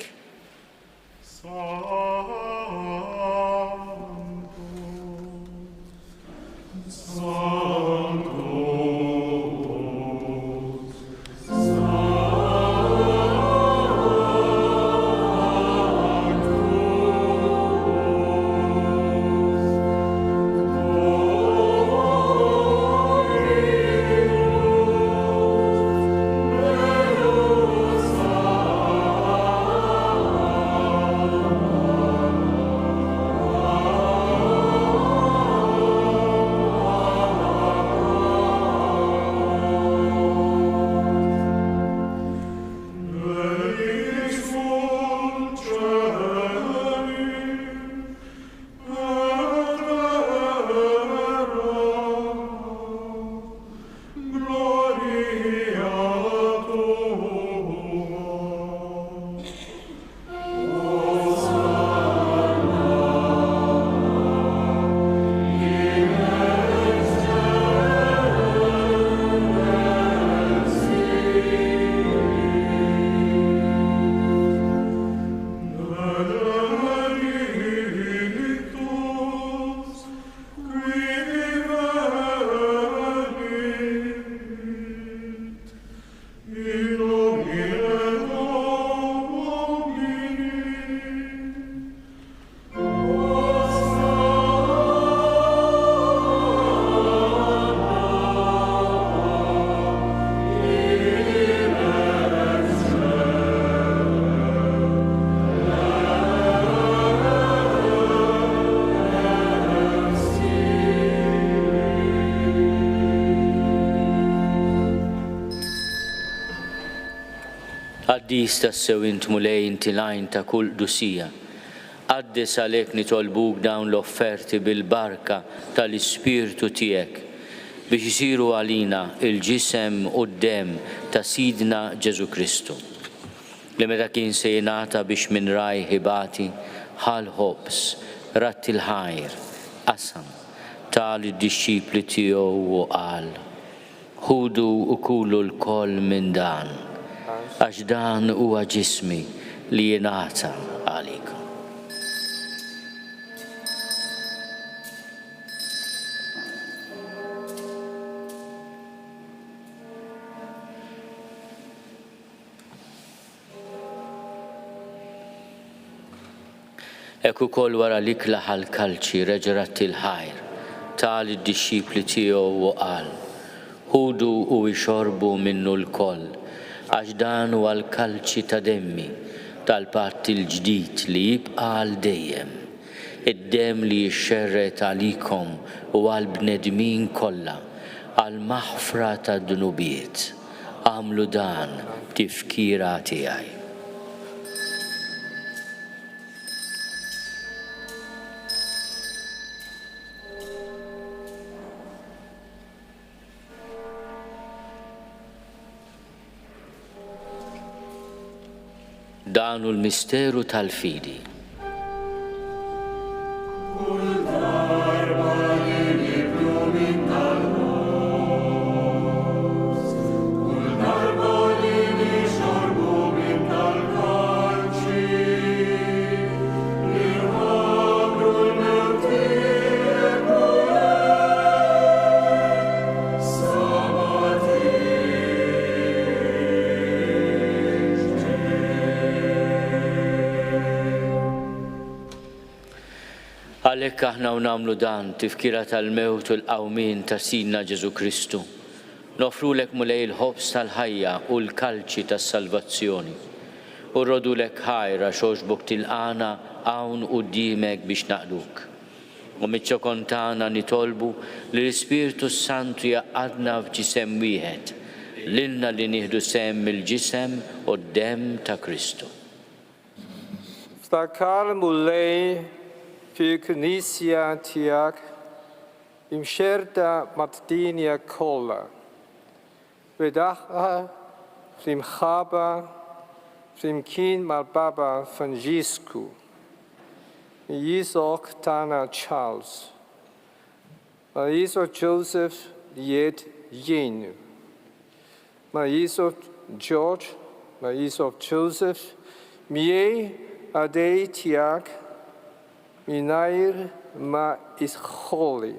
B: Qaddis tassew int mulej inti lajn ta' kull qdusija. Qaddis għalhekk nitolbuk dawn l-offerti bil-barka tal-Ispirtu tiegħek biex isiru għalina il-ġisem u d-dem ta' Sidna Ġesu Kristu. Li meta kien se jingħata biex minn raj ħibati ħal ħobs, ratti l-ħajr, qasam tal id-dixxipli tiegħu u qal: ħudu u kulu l-koll minn dan, għax dan huwa ġismi li jingħata għalikom. Eku kol wara li klaħal kalċi reġerat il-ħajr, tal id-disċipli tiegħu u qal, ħudu u jxorbu minnu l-koll, għax dan huwa l-kalċi ta' demmi tal-patt il-ġdid li jibqa' għal dejjem. Id-dem li jxerret għalikom u għal-bnedmin kollha għal-maħfra ta' dnubiet. Għamlu dan tifkira tiegħi. Dan hu l-misteru tal-fidi. Għalhekk aħna nagħmlu dan tifkira tal-mewt u l-qawmien ta' Sidna Ġesu Kristu. Nofrulek mulej il-ħobs tal-ħajja u l-kalċi tas-salvazzjoni. U rrodulek ħajra xogħġbok tilqana hawn quddiemek biex naqduk. U miċ-ċokon tagħna nitolbu li l-Ispirtu Santu jaqgħadna f'ġisem wieħed, lilna li nieħdu sehem mill-ġisem u d-demm ta' Kristu.
J: Ftakar mulej fil-Knisja tiegħek imxerta mat-dinja kollha. Wedaħħa fl-imħabba flimkien mal-Papa Franġisku, Jisok tagħna Charles, ma' Jisok Joseph jiet jien, ma' Jisok George, ma' Jisok Joseph, miej għadej tiegħek minajr ma' isħoli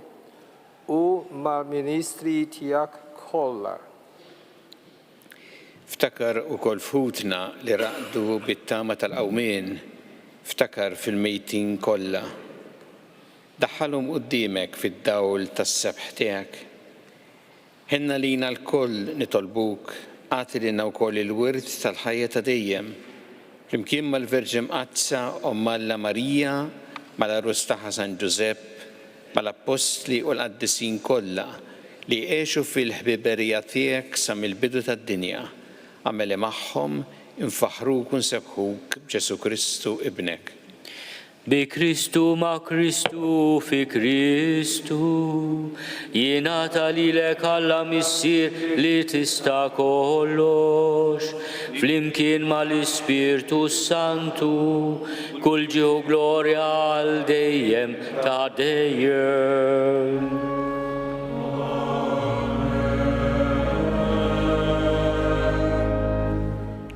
J: u ma' ministri tiegħek kollha.
K: Ftakar ukoll futna li raqdu bit-tama tal-qawmien, ftakar fil-mejtin kollha. Daħħalhom quddiemek fid-dawl tas-sebħ tiegħek. Ħenna lina l-koll nitolbuk, għati lilna wkoll il-wirt tal-ħajja ta' dejjem. Flimkien mal-Verġi Mqazza Omm Alla Marija, mal-Arus tagħha San Ġusepp, mal-Apostli u l-Qaddisin kollha li jgħixu fil-ħbiberija tiegħek sa mill-bidu tad-dinja. Għameli magħhom infaħruk u nsebħuk b'Ġesu Kristu ibnek.
B: Bi Kristu ma' Kristu fi Kristu, jingħata lilek Alla missier li tista' kollox, flimkien mal-Ispirtu Santu, kull ġieħu glorja għal dejjem ta' dejjem.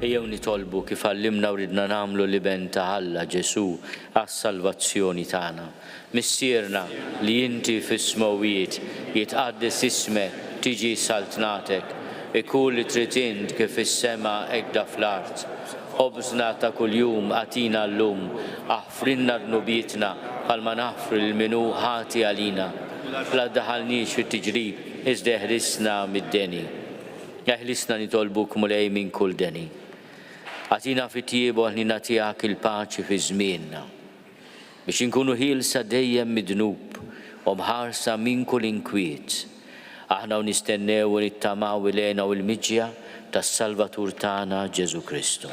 B: Ejjew nitolbu kif għallimna u ridna nagħmlu liben ta' Alla Ġesu għas-salvazzjoni tagħna. Missierna li inti fis-smowiet jitqaddis ismek, tiġi saltnatek, ikun li trid int kif is-sema hekk fl-art. Ħobżna ta' kuljum għatina llum, aħfrinna dnubietna bħalma naħfru lil minhu ħati għalina. La ddaħħalniex fit-tiġrib, iżda eħlisna mid-deni. Eħlisna nitolbuk mulej minn kull deni. Għatina fit-tiebu ħnina tiegħek il-paċi fi żmienna, biex inkunu ħielsa dejjem mid-dnub u mħarsa minn kull inkwiet. Aħna nistennew u nittamaw ilejna u l-miġja tas-Salvatur tagħna Ġesu Kristu.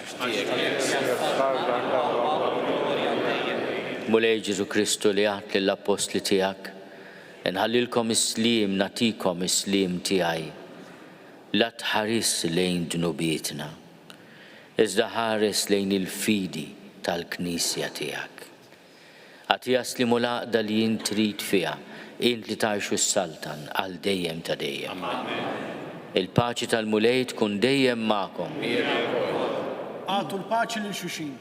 B: Mulej Ġesu Kristu li għat lill-Apostli tiegħek, nħallilkom is-sliem, nagħtikom is-sliem tiegħi. La tħares lejn dnubietna, iżda ħares lejn il-fidi tal-Knisja tiegħek. Għati jaslimu l-għaqda li jien trid fiha, int li tgħixu s-saltan għal dejjem ta' dejjem. Il-paċi tal-mulej tkun dejjem magħkom.
L: Għatu l-paċi lil xulxin.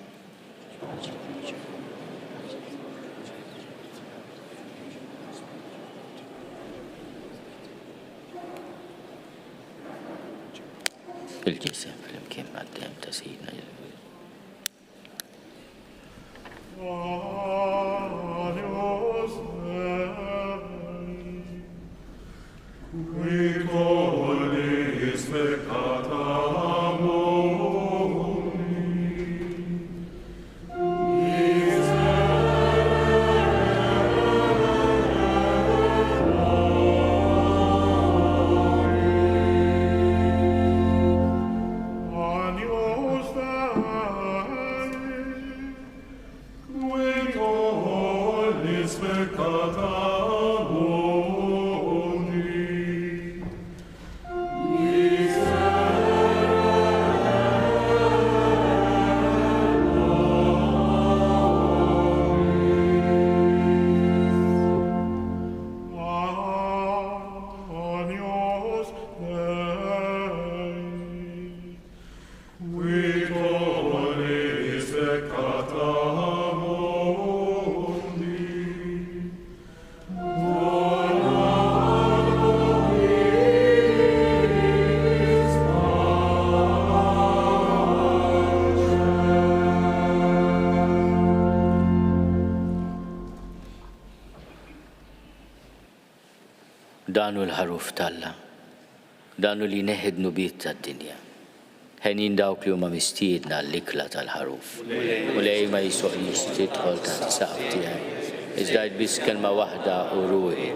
B: Il-ġisem fl-imkien mad-dem ta' Sidna. danu l-ħaruf talla, danu li neħednu biet tad-dinja. Ħenin dawk li huma mistiedna l-ikla tal-ħaruf. U lej ma jisoqlix tidħol taħt saqf tiegħi. Iżdajt biss kelma waħda u ruħi.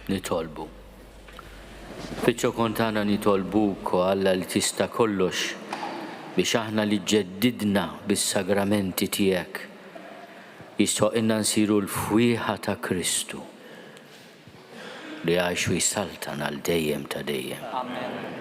B: nitolbu. Fiċ-ċokon tagħna nitolbuk u Alla li tista' kollox biex aħna li ġeddidna bis-sagramenti tiegħek jistħoqilna nsiru l-fwieħa ta' Kristu li għax jsaltan għal dejjem ta' dejjem.
D: Amen.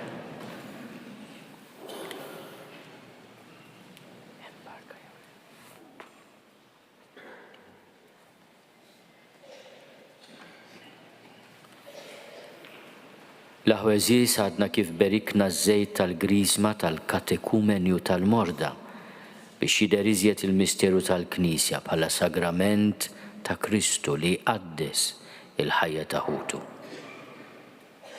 B: L-ħweżiż għadna kif berikna ż-żejt tal-grizma tal-katekumenju tal-morda biex jidher iżjed il-misteru tal-Knisja bħala sagrament ta' Kristu li qaddes il-ħajja ta' ħutu.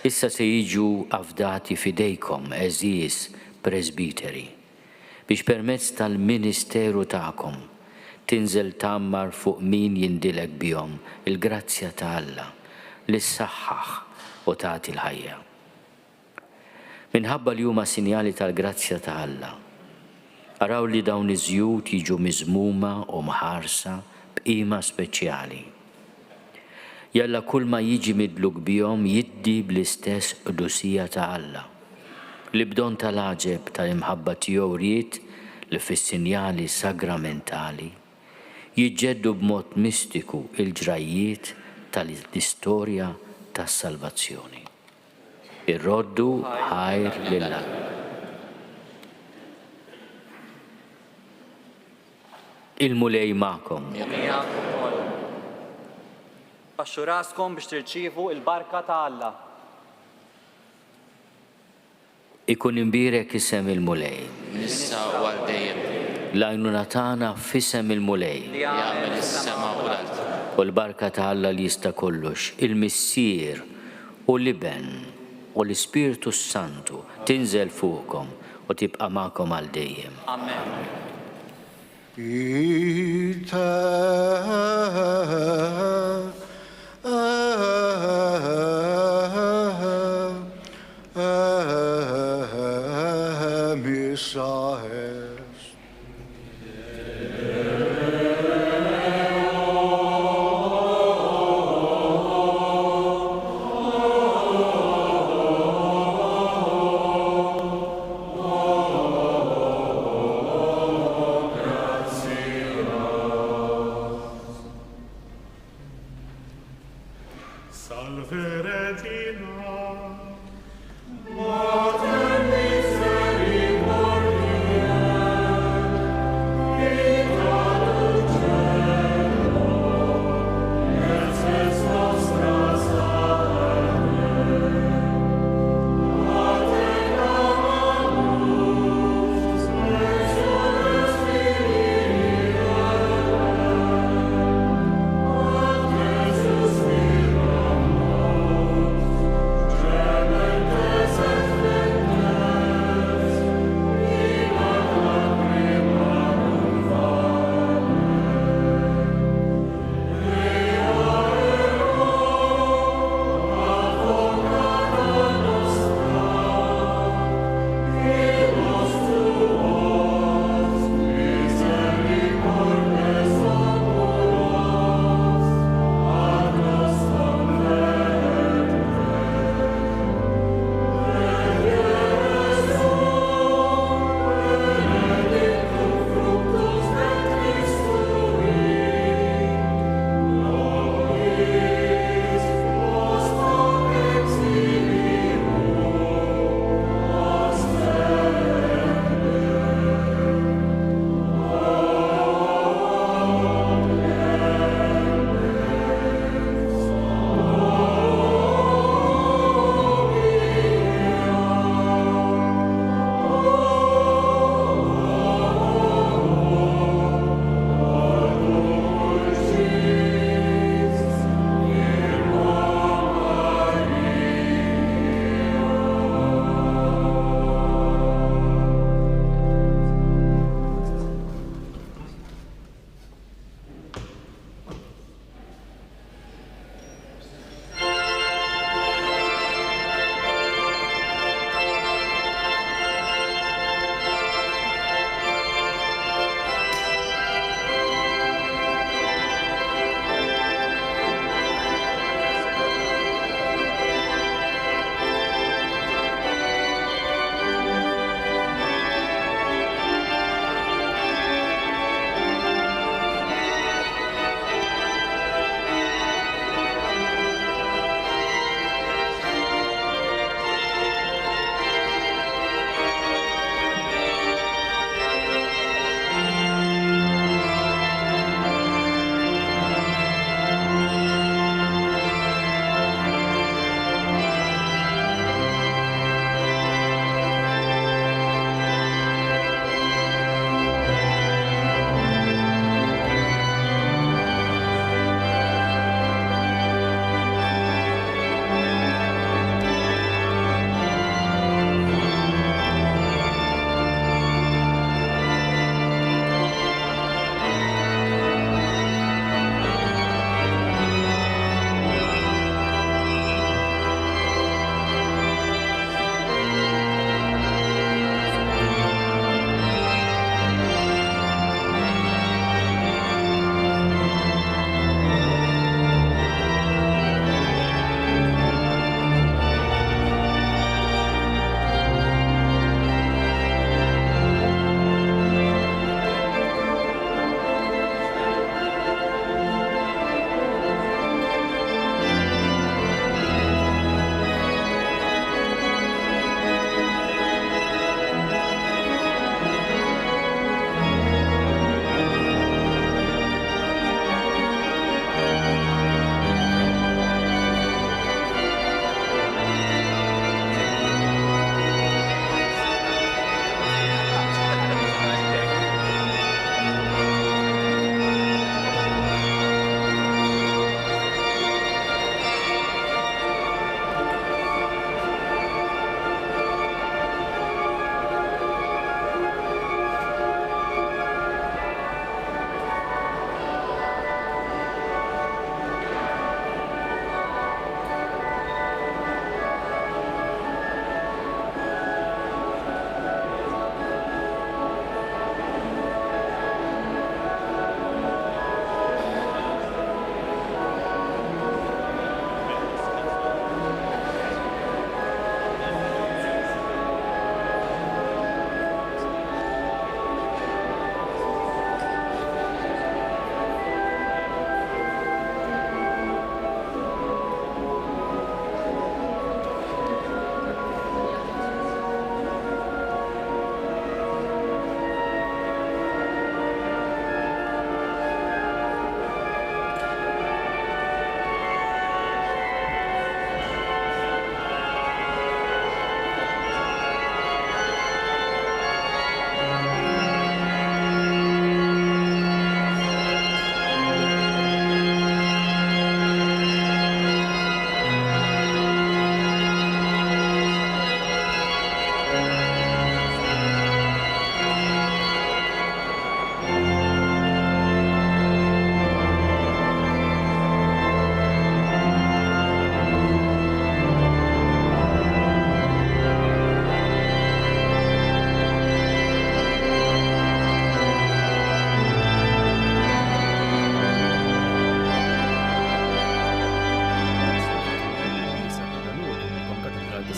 B: Issa se jiġu afdati fidejkom eżiż presbiteri biex permezz tal-ministeru tagħkom tinżel tammar fuq min jindilek bihom il-grazzja ta' Alla li ssaħħaħ u tagħti l-ħajja. Minħabba li huma sinjali tal-grazzja ta' Alla, araw li dawn iż-żjud jiġu miżmuma u mħarsa b'qima speċjali. Jalla kull ma jiġi midluk bihom jiddi bl-istess qdusija ta' Alla. Li bdon tal-aġeb tal-imħabba tiegħu ried li fis-sinjali sagramentali jiġġeddu b'mod mistiku il-ġrajiet tal-istorja tas-salvazzjoni. Irroddu ħajr lillah. Il-mulej ma'kom.
M: Baxxu raskom biex tirċievu il-barka ta' Alla.
B: Ikun imbirek isem il-mulej.
I: Issa u għal dejjem.
B: L-għajnuna tagħna f'isem il-mulej.
I: Li jagħmel is-sema u l-art.
B: U l-barka ta' Alla li jista' kollox, il-missier u l-iben u l-Ispiritu Santu tinżel fuqkom u tibqa' magħkom għal dejjem.
M: Amen.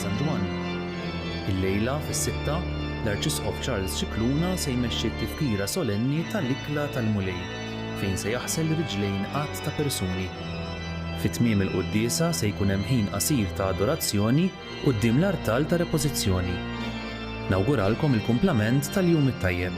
A: San Ġwan. Il-lejla fis-sitta l-Arċisqof Charles Xikluna se jmexxi t-tifkira solenni tal-ikla tal-mulej fejn se jaħsel riġlejn qatt ta' persuni. Fit-tmiem il-quddiesa se jkun hemm ħin qasir ta' adorazzjoni quddiem l-artal ta' repożizzjoni. Nawguralkom il-kumplament tal-jum it-tajjeb.